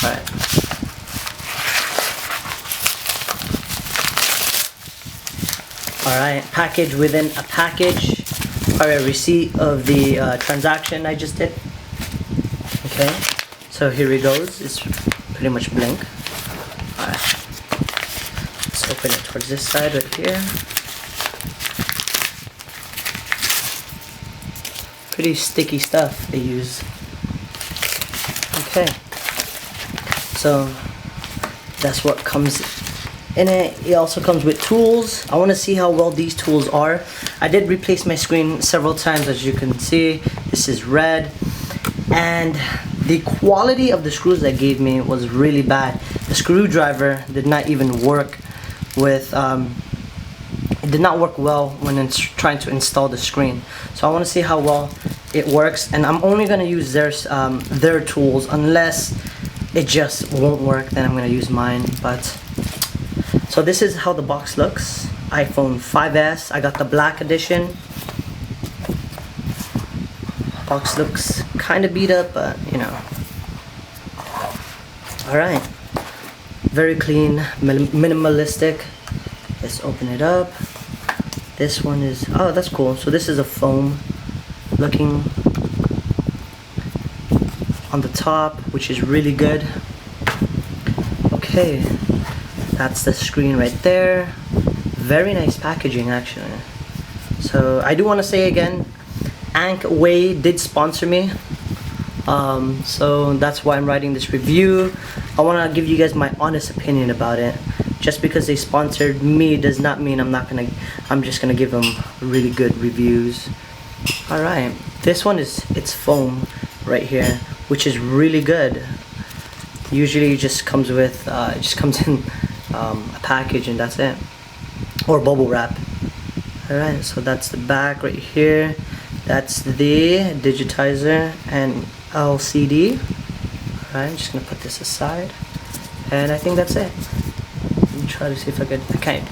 Alright. Alright, package within a package. Alright, receipt of the transaction I just did. Okay, so here it goes. It's pretty much blank. Alright, let's open it towards this side right here. Pretty sticky stuff they use. Okay, so that's what comes in it. It also comes with tools. I want to see how well these tools are. I did replace my screen several times, as you can see. This is red, and the quality of the screws they gave me was really bad. The screwdriver did not even work with it did not work well when it's trying to install the screen. So I want to see how well it works, and I'm only going to use their tools. Unless it just won't work, then I'm going to use mine. But so this is how the box looks. iPhone 5s. I got the black edition. Box looks kind of beat up, but you know. Alright, very clean, minimalistic. Let's open it up. This one is, oh, that's cool. So this is a foam looking on the top, which is really good. Okay, that's the screen right there. Very nice packaging, actually. So I do want to say again, Ankway did sponsor me. So that's why I'm writing this review. I want to give you guys my honest opinion about it. Just because they sponsored me does not mean I'm just gonna give them really good reviews. All right, this one it's foam right here, which is really good. Usually it just comes with it just comes in a package and that's it, or bubble wrap. All right, so that's the back right here. That's the digitizer and LCD. All right, I'm just gonna put this aside, and I think that's it. Let me try to see if I could. Okay,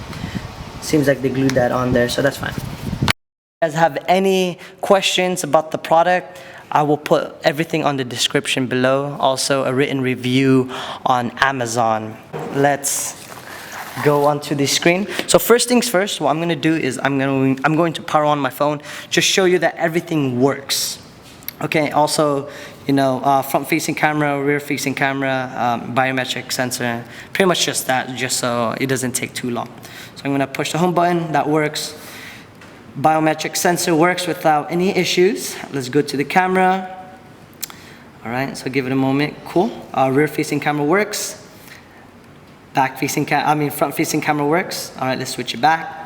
seems like they glued that on there, so that's fine. If you guys have any questions about the product, I will put everything on the description below. Also, a written review on Amazon. Let's go onto the screen. So first things first, what I'm going to do is I'm going to power on my phone, just show you that everything works. Okay, also, you know, front-facing camera, rear-facing camera, biometric sensor, pretty much just that, just so it doesn't take too long. So I'm going to push the home button, that works. Biometric sensor works without any issues. Let's go to the camera. All right, so give it a moment. Cool. Rear-facing camera works. Front-facing camera works. All right, let's switch it back.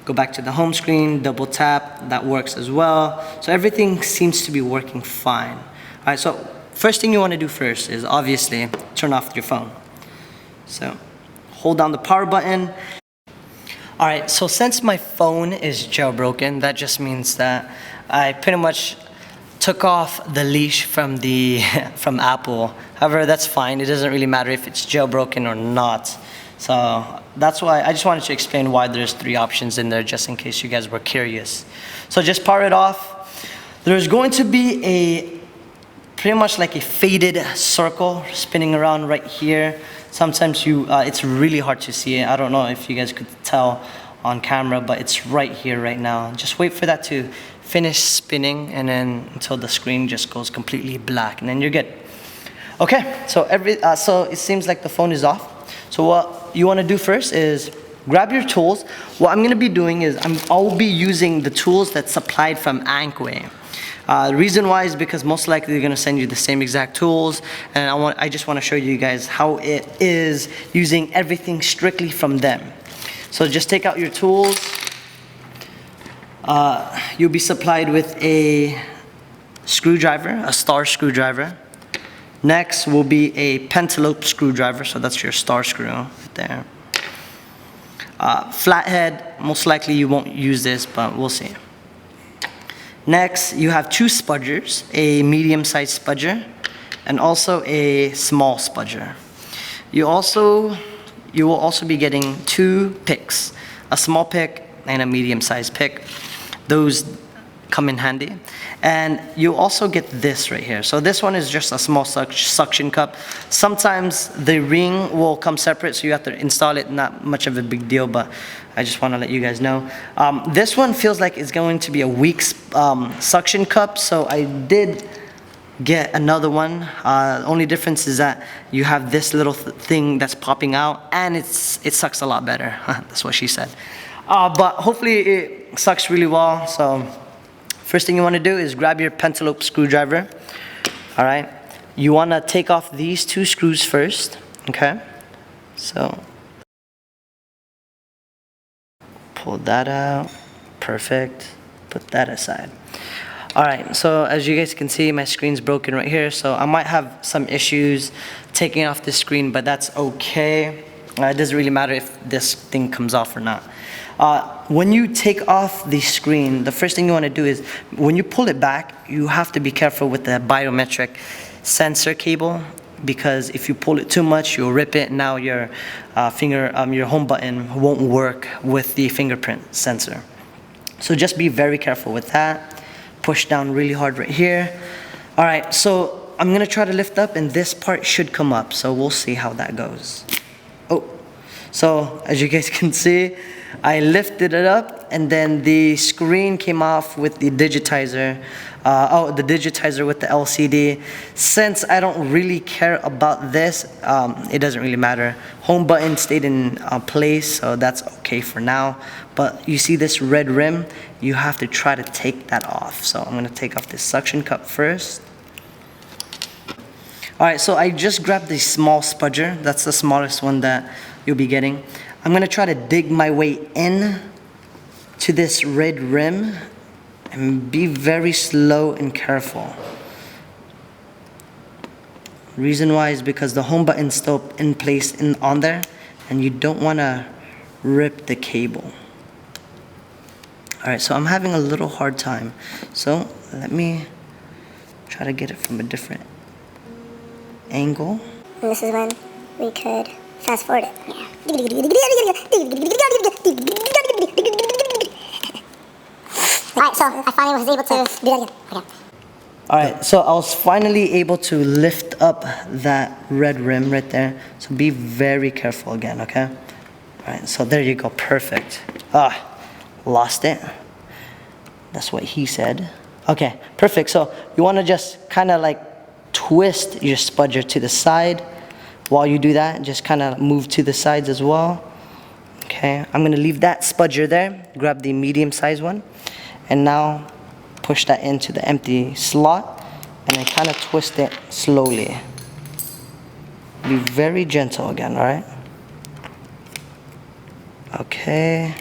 Go back to the home screen, double tap, that works as well. So everything seems to be working fine. All right, so first thing you want to do first is obviously turn off your phone. So hold down the power button. All right, so since my phone is jailbroken, that just means that I pretty much took off the leash from from Apple. However, that's fine. It doesn't really matter if it's jailbroken or not. So that's why I just wanted to explain why there's 3 options in there, just in case you guys were curious. So just power it off. There's going to be pretty much like a faded circle spinning around right here. Sometimes it's really hard to see it. I don't know if you guys could tell on camera, but it's right here right now. Just wait for that to finish spinning, and then until the screen just goes completely black, and then you're good. Okay, so so it seems like the phone is off. So what you want to do first is grab your tools. What I'm going to be doing is I'll be using the tools that's supplied from Ankway. The reason why is because most likely they're going to send you the same exact tools, and I just want to show you guys how it is using everything strictly from them. So just take out your tools. You'll be supplied with a screwdriver, a star screwdriver. Next will be a pentalobe screwdriver, so that's your star screw right there. Flathead, most likely you won't use this, but we'll see. Next, you have 2 spudgers, a medium-sized spudger, and also a small spudger. You will also be getting 2 picks, a small pick and a medium-sized pick. Those come in handy. And you also get this right here. So this one is just a small suction cup. Sometimes the ring will come separate, so you have to install it. Not much of a big deal, but I just want to let you guys know. This one feels like it's going to be a weak suction cup, so I did get another one. The only difference is that you have this little thing that's popping out, and it sucks a lot better. That's what she said. But hopefully it sucks really well. So first thing you want to do is grab your pentalobe screwdriver. All right, you want to take off these 2 screws first. Okay, so pull that out. Perfect. Put that aside. All right, so as you guys can see, my screen's broken right here, so I might have some issues taking off the screen, but that's okay. It doesn't really matter if this thing comes off or not. When you take off the screen, the first thing you want to do is, when you pull it back, you have to be careful with the biometric sensor cable, because if you pull it too much, you'll rip it. Now your your home button won't work with the fingerprint sensor. So just be very careful with that. Push down really hard right here. All right, so I'm gonna try to lift up, and this part should come up, so we'll see how that goes. Oh, so as you guys can see, I lifted it up, and then the screen came off with the digitizer. The digitizer with the LCD. Since I don't really care about this, it doesn't really matter. Home button stayed in place, so that's okay for now. But you see this red rim, you have to try to take that off. So I'm gonna take off this suction cup first. All right, so I just grabbed the small spudger. That's the smallest one that you'll be getting. I'm gonna try to dig my way in to this red rim, and be very slow and careful. Reason why is because the home button's still in place on there, and you don't want to rip the cable. All right, so I'm having a little hard time. So let me try to get it from a different angle. And this is when we could fast forward it. Alright, so I finally was able to do that again. Okay. Alright, so I was finally able to lift up that red rim right there. So be very careful again, okay? Alright, so there you go, perfect. Lost it. That's what he said. Okay, perfect. So you want to just kind of like twist your spudger to the side. While you do that, just kind of move to the sides as well. Okay, I'm going to leave that spudger there. Grab the medium-sized one. And now push that into the empty slot, and then kind of twist it slowly. Be very gentle again, all right? Okay.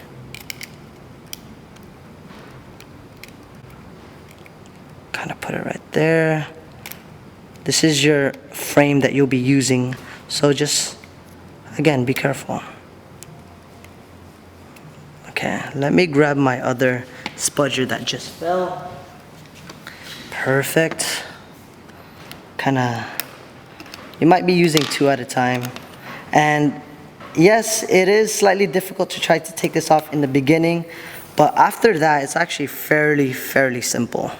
Kind of put it right there. This is your frame that you'll be using, so just, again, be careful. Okay, let me grab my other spudger that just fell. Perfect. You might be using 2 at a time. And yes, it is slightly difficult to try to take this off in the beginning, but after that, it's actually fairly simple.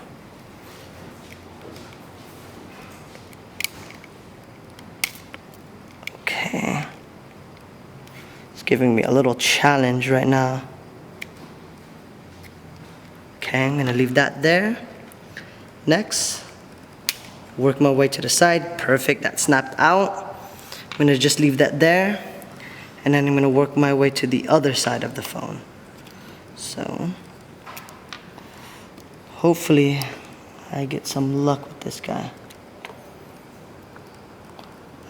Okay. It's giving me a little challenge right now. Okay, I'm gonna leave that there. Next, work my way to the side. Perfect, that snapped out. I'm gonna just leave that there. And then I'm gonna work my way to the other side of the phone. So, hopefully I get some luck with this guy.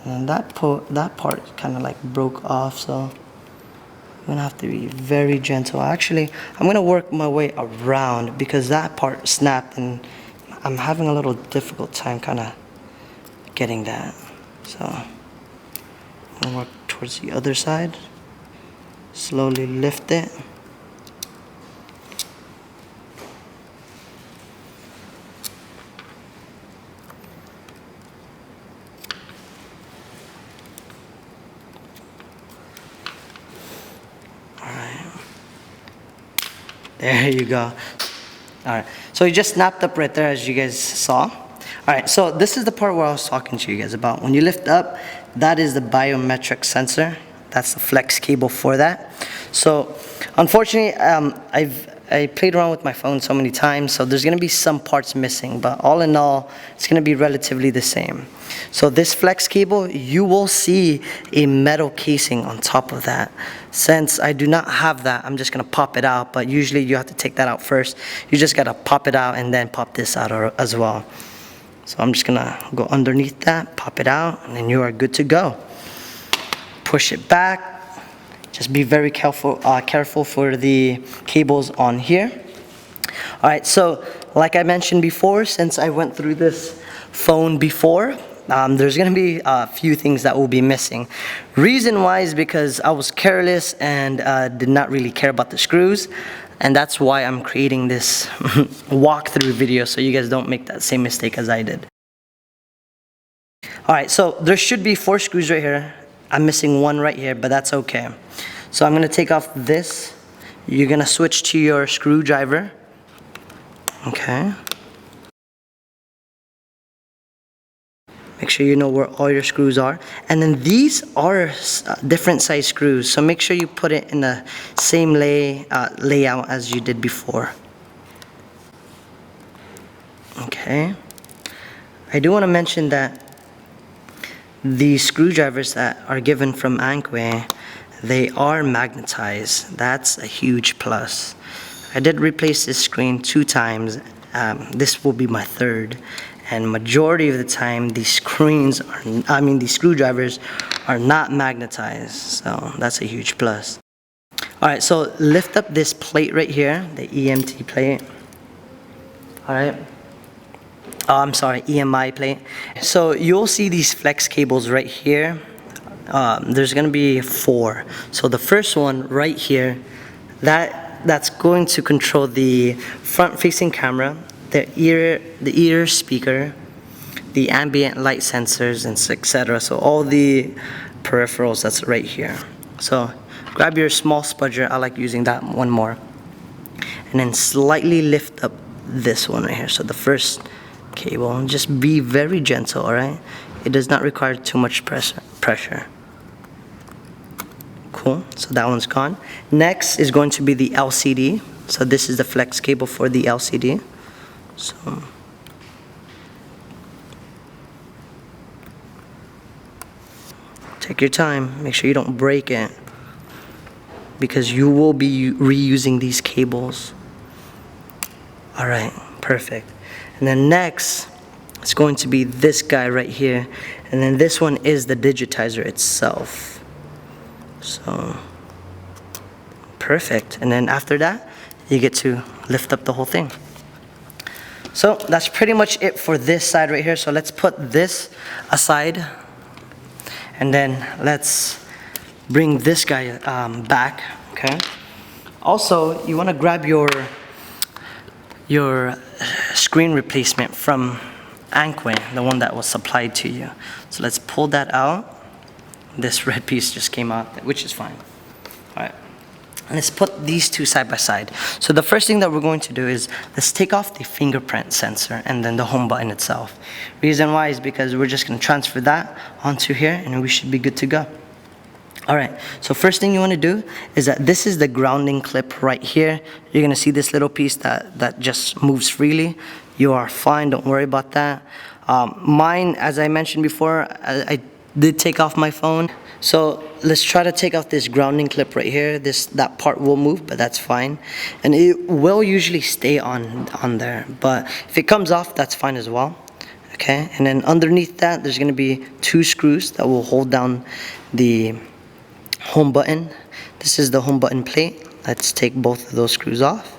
And that part kind of like broke off, so I'm gonna have to be very gentle. Actually, I'm gonna work my way around because that part snapped and I'm having a little difficult time kind of getting that. So I'm gonna work towards the other side. Slowly lift it. There you go. Alright, so it just snapped up right there as you guys saw. Alright, so this is the part where I was talking to you guys about. When you lift up, that is the biometric sensor. That's the flex cable for that. So unfortunately, I played around with my phone so many times, so there's going to be some parts missing, but all in all, it's going to be relatively the same. So this flex cable, you will see a metal casing on top of that. Since I do not have that, I'm just going to pop it out, but usually you have to take that out first. You just got to pop it out and then pop this out as well. So I'm just going to go underneath that, pop it out, and then you are good to go. Push it back. Just be very careful for the cables on here. All right, so like I mentioned before, since I went through this phone before, there's gonna be a few things that will be missing. Reason why is because I was careless and did not really care about the screws, and that's why I'm creating this walkthrough video so you guys don't make that same mistake as I did. All right, so there should be 4 screws right here. I'm missing 1 right here, but that's okay. So I'm gonna take off this. You're gonna switch to your screwdriver. Okay. Make sure you know where all your screws are. And then these are different size screws, so make sure you put it in the same layout as you did before. Okay. I do want to mention that the screwdrivers that are given from Ankway, they are magnetized. That's a huge plus. I did replace this screen 2 times. This will be my 3rd. And majority of the time, these screwdrivers are not magnetized. So that's a huge plus. All right, so lift up this plate right here, the EMT plate. All right. Oh, I'm sorry, EMI plate. So you'll see these flex cables right here. There's gonna be 4. So the first one right here, that's going to control the front-facing camera, the ear speaker, the ambient light sensors, and etc. So all the peripherals that's right here. So grab your small spudger. I like using that one more. And then slightly lift up this one right here. So the first cable, just be very gentle, all right? It does not require too much pressure. Cool, so that one's gone. Next is going to be the LCD. So this is the flex cable for the LCD. So take your time, make sure you don't break it, because you will be reusing these cables. All right, perfect. And then next, it's going to be this guy right here. And then this one is the digitizer itself. So, perfect. And then after that, you get to lift up the whole thing. So that's pretty much it for this side right here. So let's put this aside. And then let's bring this guy back, okay? Also, you want to grab your screen replacement from Ankway, the one that was supplied to you. So let's pull that out. This red piece just came out, which is fine. All right, and let's put these 2 side by side. So the first thing that we're going to do is let's take off the fingerprint sensor and then the home button itself. Reason why is because we're just going to transfer that onto here and we should be good to go. All right, so first thing you want to do is that this is the grounding clip right here. You're going to see this little piece that just moves freely. You are fine, don't worry about that. Mine, as I mentioned before, I did take off my phone. So let's try to take off this grounding clip right here. That part will move, but that's fine. And it will usually stay on there, but if it comes off, that's fine as well. Okay, and then underneath that, there's going to be 2 screws that will hold down the home button. This is the home button plate. Let's take both of those screws off.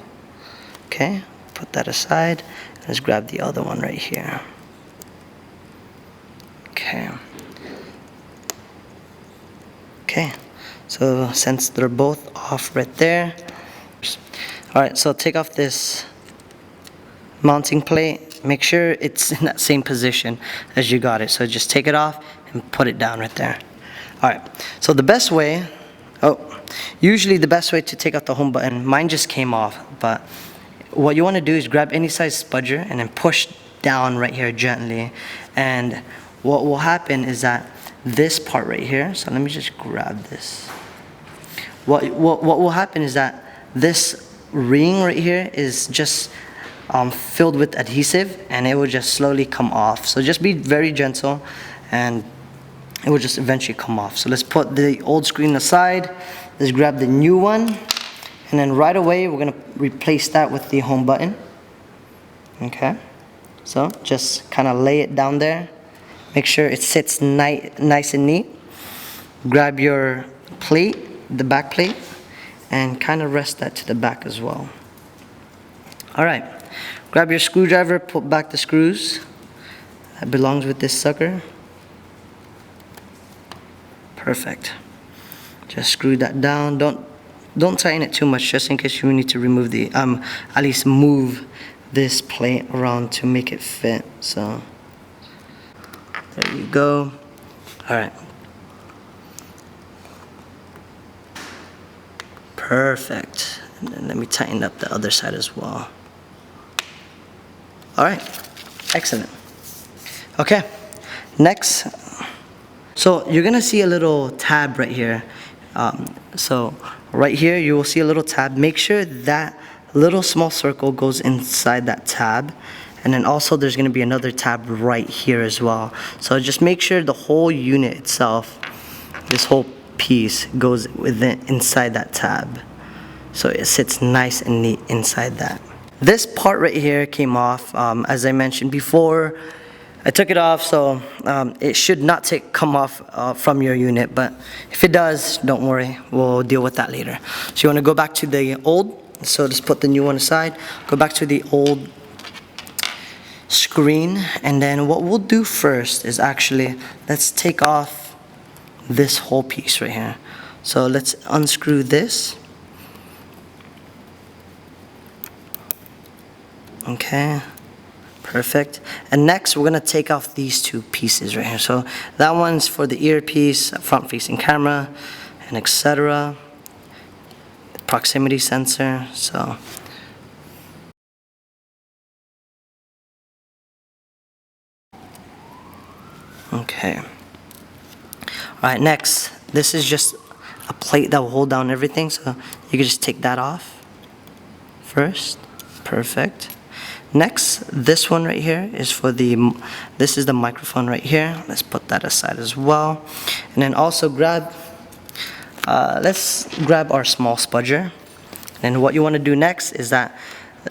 Okay, put that aside. Let's grab the other one right here. Okay. Okay, so since they're both off right there. Alright, so take off this mounting plate. Make sure it's in that same position as you got it. So just take it off and put it down right there. Alright, so the best way, usually the best way to take out the home button, mine just came off, but what you want to do is grab any size spudger and then push down right here gently. And what will happen is that this part right here, so let me just grab this. What will happen is that this ring right here is just filled with adhesive, and it will just slowly come off. So just be very gentle and it will just eventually come off. So let's put the old screen aside. Let's grab the new one, and then right away we're gonna replace that with the home button. Okay, so just kind of lay it down there. Make sure it sits nice and neat. Grab your plate, the back plate, and kind of rest that to the back as well. All right, grab your screwdriver, put back the screws. That belongs with this sucker. Perfect. Just screw that down. Don't tighten it too much, just in case you need to remove the at least move this plate around to make it fit. So there you go. All right. Perfect. And then let me tighten up the other side as well. All right. Excellent. Okay. Next. So you're gonna see a little tab right here. So right here you will see a little tab. Make sure that little small circle goes inside that tab, and then also there's gonna be another tab right here as well. So just make sure the whole unit itself, this whole piece, goes inside that tab, so it sits nice and neat inside that. This part right here came off, as I mentioned before. I took it off, so it should not come off from your unit, but if it does, don't worry, we'll deal with that later. So you want to go back to the old, so just put the new one aside, go back to the old screen, and then what we'll do first is actually, let's take off this whole piece right here. So let's unscrew this. Okay. Perfect. And next we're going to take off these two pieces right here. So that one's for the earpiece, front facing camera, and etc. Proximity sensor. So okay. Alright, next, this is just a plate that will hold down everything, so you can just take that off first. Perfect. Next, this one right here is for this is the microphone right here. Let's put that aside as well. And then also let's grab our small spudger. And what you want to do next is that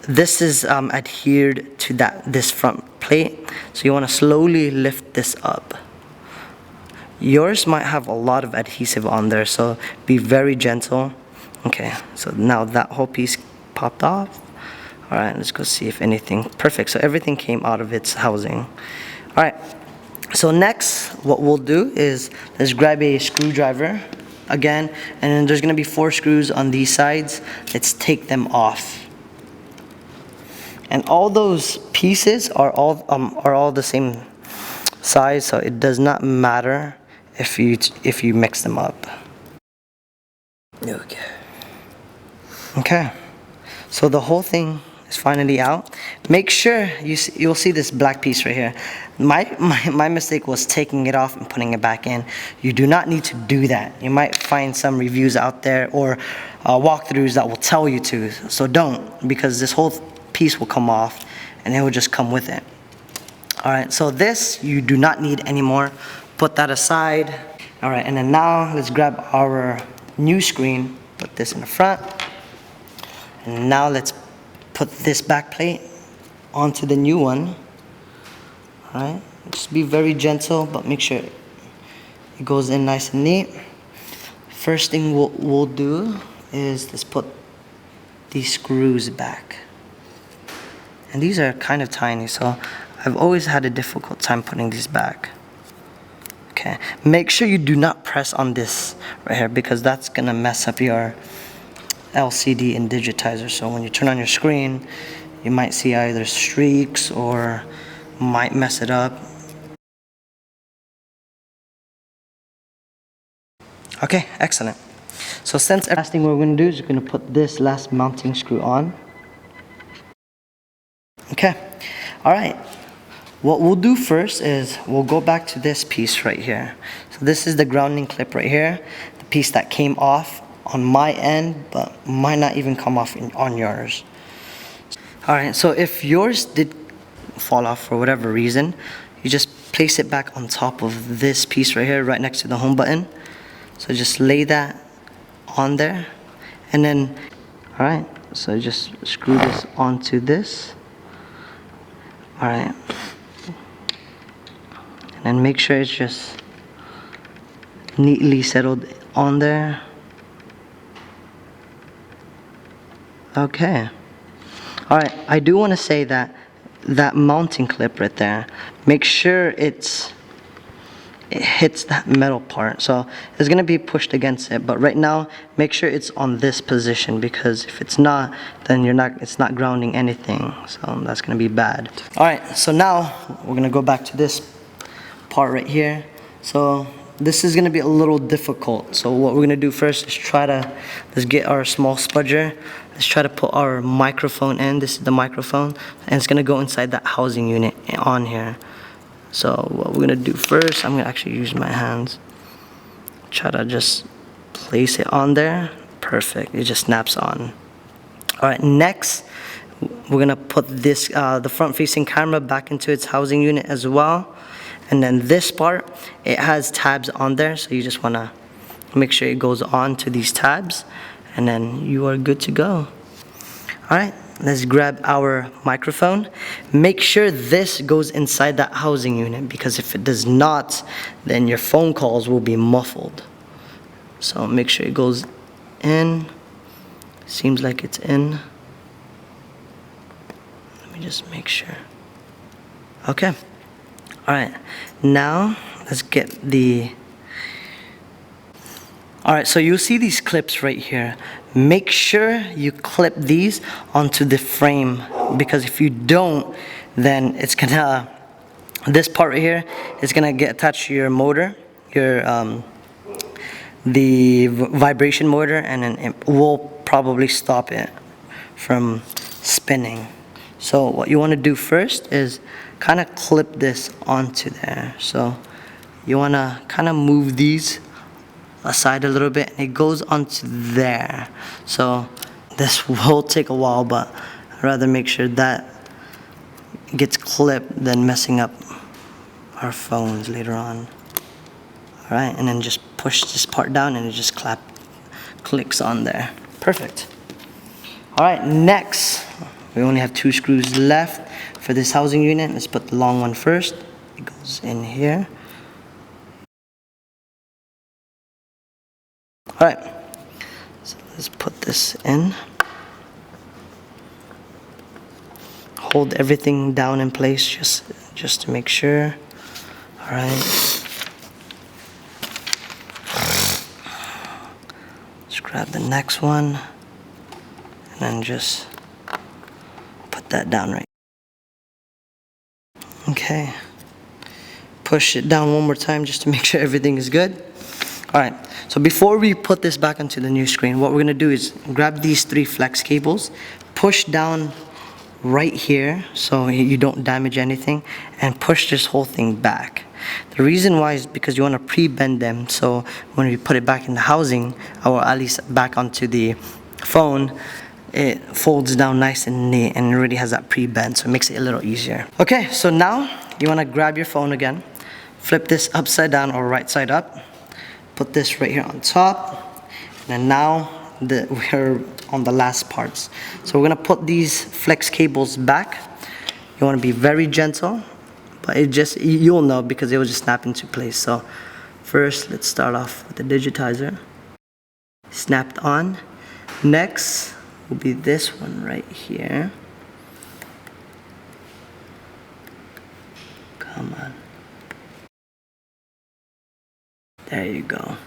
this is adhered to this front plate. So you want to slowly lift this up. Yours might have a lot of adhesive on there, so be very gentle. Okay, so now that whole piece popped off. All right, let's go see if anything. Perfect, so everything came out of its housing. All right, so next what we'll do is let's grab a screwdriver again, and then there's gonna be 4 screws on these sides. Let's take them off. And all those pieces are all the same size, so it does not matter if you mix them up. Okay, so the whole thing is finally out. Make sure you'll see this black piece right here. My mistake was taking it off and putting it back in. You do not need to do that. You might find some reviews out there or walkthroughs that will tell you to, so don't, because this whole piece will come off and it will just come with it. Alright, so this you do not need anymore. Put that aside. Alright, and then now let's grab our new screen, put this in the front, and now let's put this back plate onto the new one. Alright, just be very gentle, but make sure it goes in nice and neat. First thing we'll do is let's put these screws back. And these are kind of tiny, so I've always had a difficult time putting these back. Okay, make sure you do not press on this right here, because that's gonna mess up your LCD and digitizer. So when you turn on your screen, you might see either streaks or might mess it up. Okay, excellent. So since last thing we're going to do is we're going to put this last mounting screw on. Okay, all right. What we'll do first is we'll go back to this piece right here. So this is the grounding clip right here, the piece that came off on my end, but might not even come off on yours. All right, so if yours did fall off for whatever reason, you just place it back on top of this piece right here, right next to the home button. So just lay that on there, and then, all right, so just screw this onto this. All right, and then make sure it's just neatly settled on there. Okay. All right, I do want to say that that mounting clip right there, make sure it hits that metal part. So it's going to be pushed against it, but right now make sure it's on this position, because if it's not, then it's not grounding anything, so that's going to be bad. All right, so now we're going to go back to this part right here. So this is going to be a little difficult, so what we're going to do first is let's get our small spudger. Let's try to put our microphone in. This is the microphone, and it's going to go inside that housing unit on here. So what we're going to do first, I'm going to actually use my hands. Try to just place it on there. Perfect. It just snaps on. All right, next, we're going to put this, the front-facing camera back into its housing unit as well. And then this part, it has tabs on there, so you just want to make sure it goes on to these tabs, and then you are good to go. All right, let's grab our microphone. Make sure this goes inside that housing unit, because if it does not, then your phone calls will be muffled. So make sure it goes in. Seems like it's in. Let me just make sure. Okay. All right, now let's get all right, so you'll see these clips right here. Make sure you clip these onto the frame, because if you don't, then it's gonna, this part right here is gonna get attached to your motor, the vibration motor, and then it will probably stop it from spinning. So what you want to do first is kind of clip this onto there. So you want to kind of move these aside a little bit, and it goes onto there. So this will take a while, but I'd rather make sure that gets clipped than messing up our phones later on. All right, and then just push this part down, and it just clicks on there. Perfect. All right, next, we only have 2 screws left for this housing unit. Let's put the long one first. It goes in here. All right, so let's put this in. Hold everything down in place just to make sure. All right. Let's grab the next one, and then just put that down right. Okay. Push it down one more time just to make sure everything is good. All right, so before we put this back onto the new screen, what we're gonna do is grab these 3 flex cables, push down right here so you don't damage anything, and push this whole thing back. The reason why is because you want to pre-bend them, so when we put it back in the housing, or at least back onto the phone, it folds down nice and neat, and it already has that pre-bend, so it makes it a little easier. Okay, so now you want to grab your phone again, flip this upside down or right side up, put this right here on top, and now we're on the last parts. So we're gonna put these flex cables back. You want to be very gentle, but you'll know because it will just snap into place. So first, let's start off with the digitizer. Snapped on. Next will be this one right here. Come on. There you go.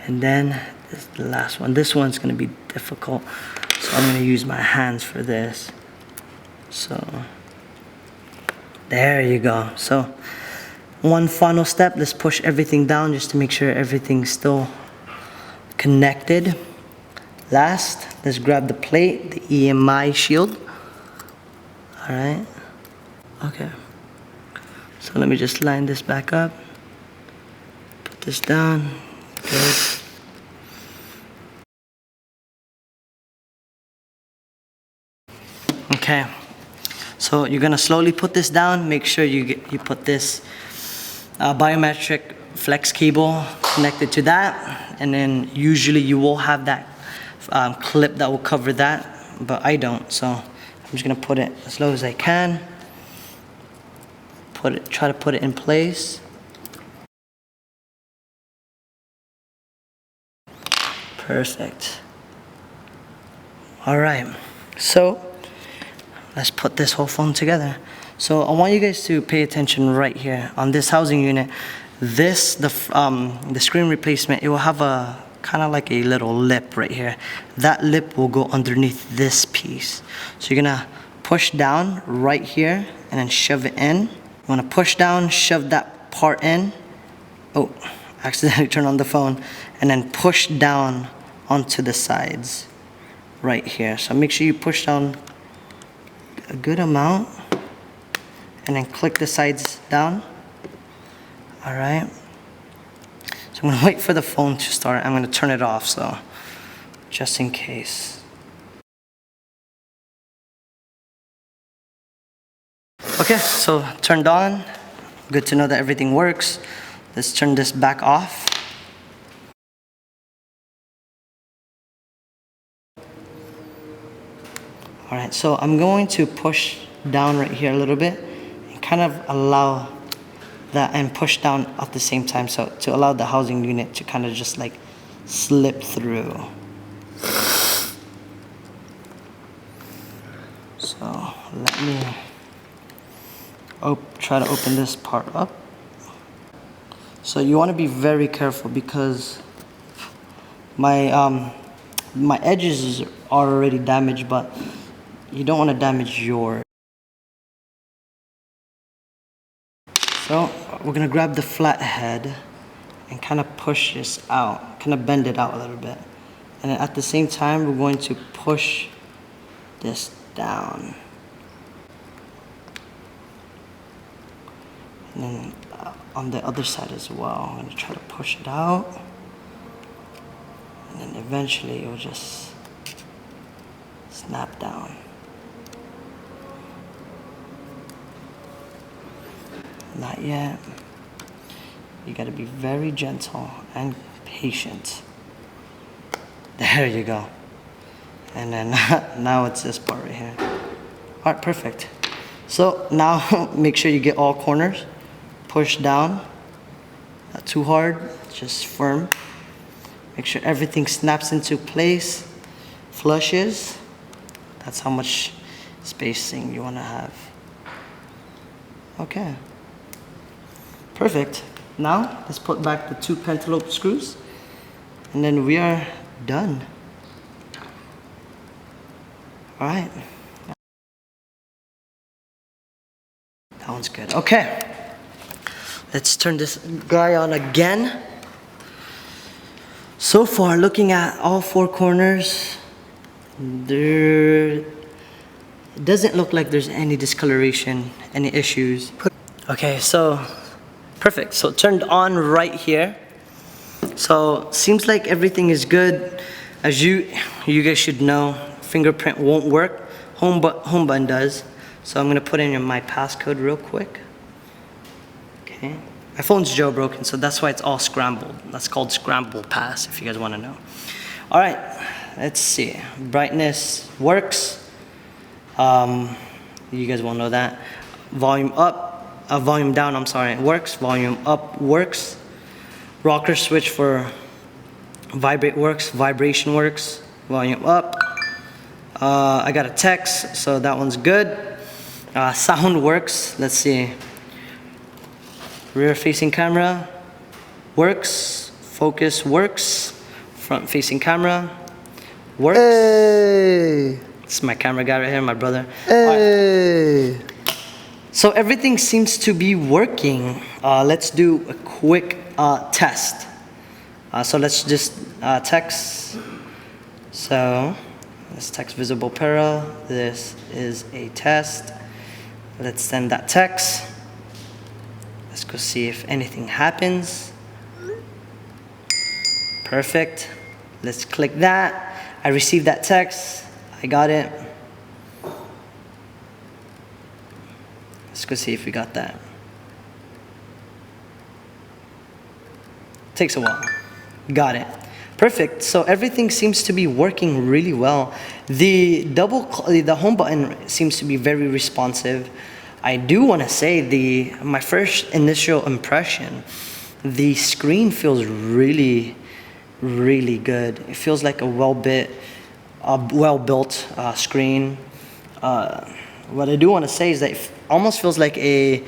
And then this is the last one. This one's going to be difficult, so I'm going to use my hands for this. So there you go. So one final step, let's push everything down just to make sure everything's still connected. Last, let's grab the plate, the EMI shield. Alright. Okay. So let me just line this back up. Put this down. Good. Okay. So you're gonna slowly put this down. Make sure you put this biometric flex cable connected to that, and then usually you will have that clip that will cover that, but I don't, so I'm just gonna put it as low as I can. Try to put it in place. Perfect. All right, so let's put this whole phone together. So I want you guys to pay attention right here on this housing unit. The screen replacement, it will have a kind of like a little lip right here. That lip will go underneath this piece. So you're gonna push down right here and then shove it in. You wanna push down, shove that part in. Oh, accidentally turned on the phone. And then push down onto the sides right here. So make sure you push down a good amount and then click the sides down. All right. So I'm gonna wait for the phone to start. I'm gonna turn it off, so just in case. Okay, so turned on. Good to know that everything works. Let's turn this back off. All right, so I'm going to push down right here a little bit and kind of allow that, and push down at the same time, so to allow the housing unit to kind of just like slip through. So let me try to open this part up. So you want to be very careful because my edges are already damaged, but you don't want to damage yours. So we're gonna grab the flat head and kind of push this out, kind of bend it out a little bit. And then at the same time, we're going to push this down. And then on the other side as well, I'm gonna try to push it out. And then eventually it will just snap down. Not yet. You gotta be very gentle and patient. There you go. And then now it's this part right here. All right, perfect. So now make sure you get all corners. Push down, not too hard, just firm. Make sure everything snaps into place, flushes. That's how much spacing you wanna have. Okay. Perfect. Now, let's put back the 2 pentalobe screws, and then we are done. All right. That one's good. Okay. Let's turn this guy on again. So far, looking at all 4 corners, it doesn't look like there's any discoloration, any issues. Okay, so perfect. So turned on right here. So seems like everything is good. As you guys should know, fingerprint won't work. Home button does. So I'm gonna put in my passcode real quick. Okay. My phone's jailbroken, so that's why it's all scrambled. That's called scramble pass, if you guys want to know. All right, let's see. Brightness works. You guys won't know that. Volume up, volume down, I'm sorry, it works. Volume up works. Rocker switch for vibrate works, vibration works. Volume up. I got a text, so that one's good. Sound works, let's see. Rear facing camera works. Focus works. Front facing camera works. Hey. This is my camera guy right here, my brother. Hey. Right. So everything seems to be working. Let's do a quick test. So let's just text. So let's text visible para. This is a test. Let's send that text. Let's go see if anything happens. Perfect. Let's click that. I received that text. I got it. Let's go see if we got that. Takes a while. Got it. Perfect. So everything seems to be working really well. The home button seems to be very responsive. I do want to say my first initial impression, the screen feels really, really good. It feels like a well-built screen. What I do want to say is that it almost feels like a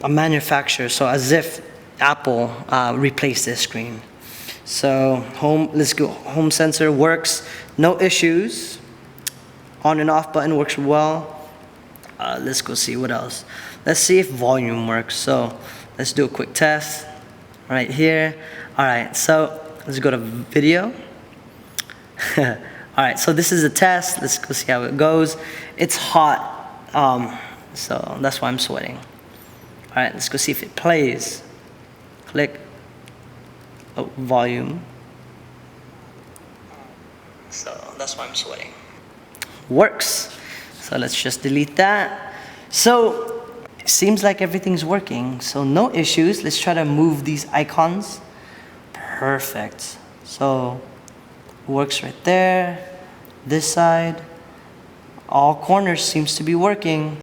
manufacturer, so as if Apple replaced this screen. So let's go. Home sensor works, no issues. On and off button works well. Let's go see what else. Let's see if volume works. So let's do a quick test right here. All right, so let's go to video. All right, so this is a test. Let's go see how it goes. It's hot, so that's why I'm sweating. All right, let's go see if it plays. Click. Oh, volume. So that's why I'm sweating. Works. So let's just delete that. So it seems like everything's working. So no issues. Let's try to move these icons. Perfect. So works right there. This side. All corners seems to be working.